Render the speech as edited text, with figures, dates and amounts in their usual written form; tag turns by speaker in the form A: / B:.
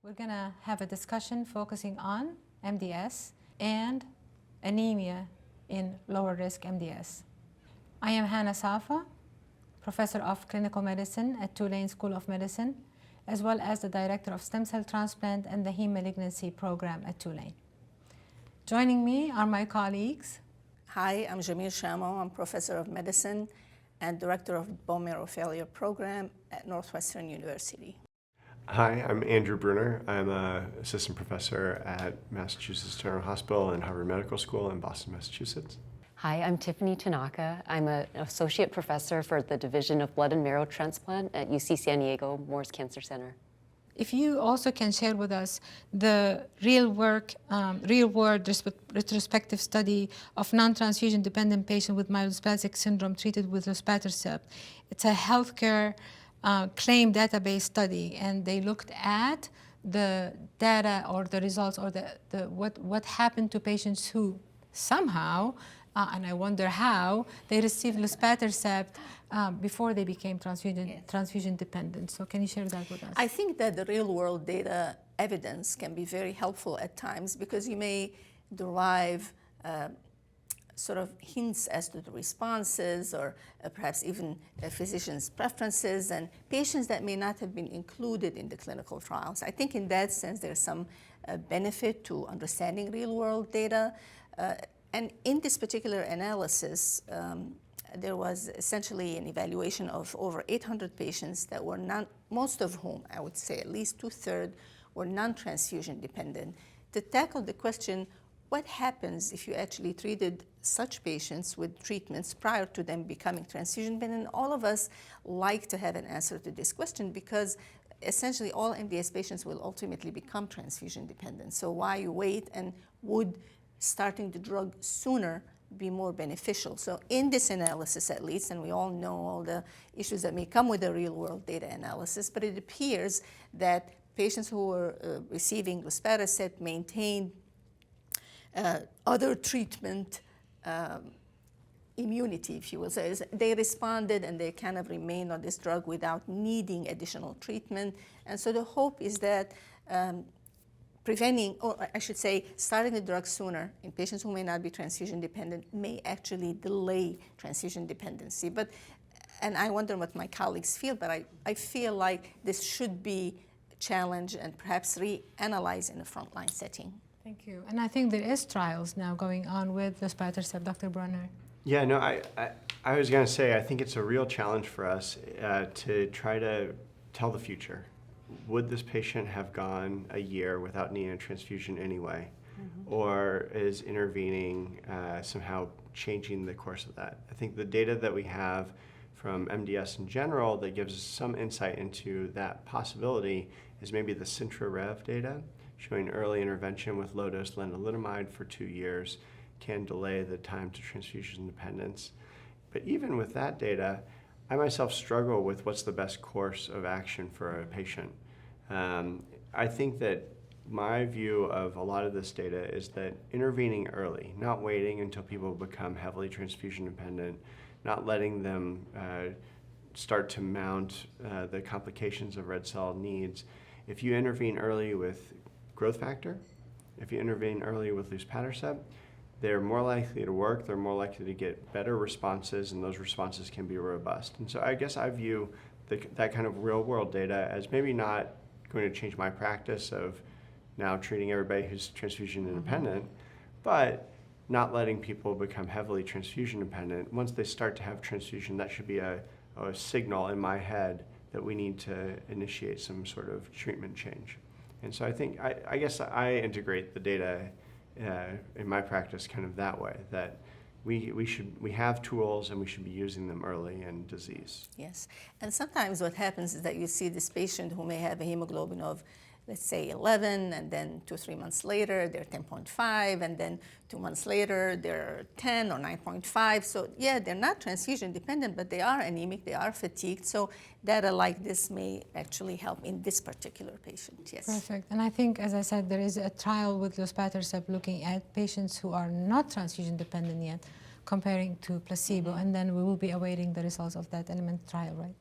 A: We're going to have a discussion focusing on MDS and anemia in lower risk MDS. I am Hana Safah, Professor of Clinical Medicine at Tulane School of Medicine, as well as the Director of Stem Cell Transplant and the Heme Malignancy Program at Tulane. Joining me are my colleagues.
B: Hi, I'm Jamile Shammo. I'm Professor of Medicine and Director of Bone Marrow Failure Program at Northwestern University.
C: Hi, I'm Andrew Brunner. I'm an assistant professor at Massachusetts General Hospital and Harvard Medical School in Boston, Massachusetts.
D: Hi, I'm Tiffany Tanaka. I'm an associate professor for the Division of Blood and Marrow Transplant at UC San Diego Moores Cancer Center.
A: If you also can share with us the real-world retrospective study of non-transfusion-dependent patients with myelodysplastic syndrome treated with Luspatercept. It's a healthcare claim database study, and they looked at the data or the results or what happened to patients who somehow, and I wonder how, they received Luspatercept before they became transfusion dependent. So can you share that with us?
B: I think that the real world data evidence can be very helpful at times because you may derive sort of hints as to the responses or perhaps even physicians' preferences and patients that may not have been included in the clinical trials. I think in that sense there's some benefit to understanding real world data. And in this particular analysis, there was essentially an evaluation of over 800 patients that were most of whom, I would say at least 2/3, were non-transfusion dependent, to tackle the question, what happens if you actually treated such patients with treatments prior to them becoming transfusion dependent? All of us like to have an answer to this question because essentially all MDS patients will ultimately become transfusion dependent. So why wait, and would starting the drug sooner be more beneficial? So in this analysis at least, and we all know all the issues that may come with the real world data analysis, but it appears that patients who were receiving Luspatercept maintained other treatment immunity, if you will say. They responded and they kind of remained on this drug without needing additional treatment. And so the hope is that preventing, or I should say, starting the drug sooner in patients who may not be transfusion dependent may actually delay transfusion dependency. And I wonder what my colleagues feel, but I feel like this should be challenged and perhaps reanalyzed in a frontline setting.
A: Thank you. And I think there is trials now going on with Luspatercept, Dr. Brunner.
C: Yeah, no, I was going to say, I think it's a real challenge for us to try to tell the future. Would this patient have gone a year without needing a transfusion anyway? Mm-hmm. Or is intervening somehow changing the course of that? I think the data that we have from MDS in general that gives us some insight into that possibility is maybe the Sintra-Rev data, showing early intervention with low-dose lenalidomide for 2 years can delay the time to transfusion independence. But even with that data, I myself struggle with what's the best course of action for a patient. I think that my view of a lot of this data is that intervening early, not waiting until people become heavily transfusion dependent, not letting them start to mount the complications of red cell needs. If you intervene early with growth factor, if you intervene early with Luspatercept, they're more likely to work, they're more likely to get better responses, and those responses can be robust. And so I guess I view that kind of real world data as maybe not going to change my practice of now treating everybody who's transfusion independent, but not letting people become heavily transfusion dependent. Once they start to have transfusion, that should be a signal in my head that we need to initiate some sort of treatment change. And so I think, I guess I integrate the data in my practice kind of that way, that we have tools and we should be using them early in disease.
B: Yes, and sometimes what happens is that you see this patient who may have a hemoglobin of, let's say 11, and then 2 or 3 months later they're 10.5, and then 2 months later they're 10 or 9.5. So yeah, they're not transfusion dependent, but they are anemic, they are fatigued. So data like this may actually help in this particular patient, yes.
A: Perfect. And I think, as I said, there is a trial with Luspatercept looking at patients who are not transfusion dependent yet, comparing to placebo, and then we will be awaiting the results of that element trial, right?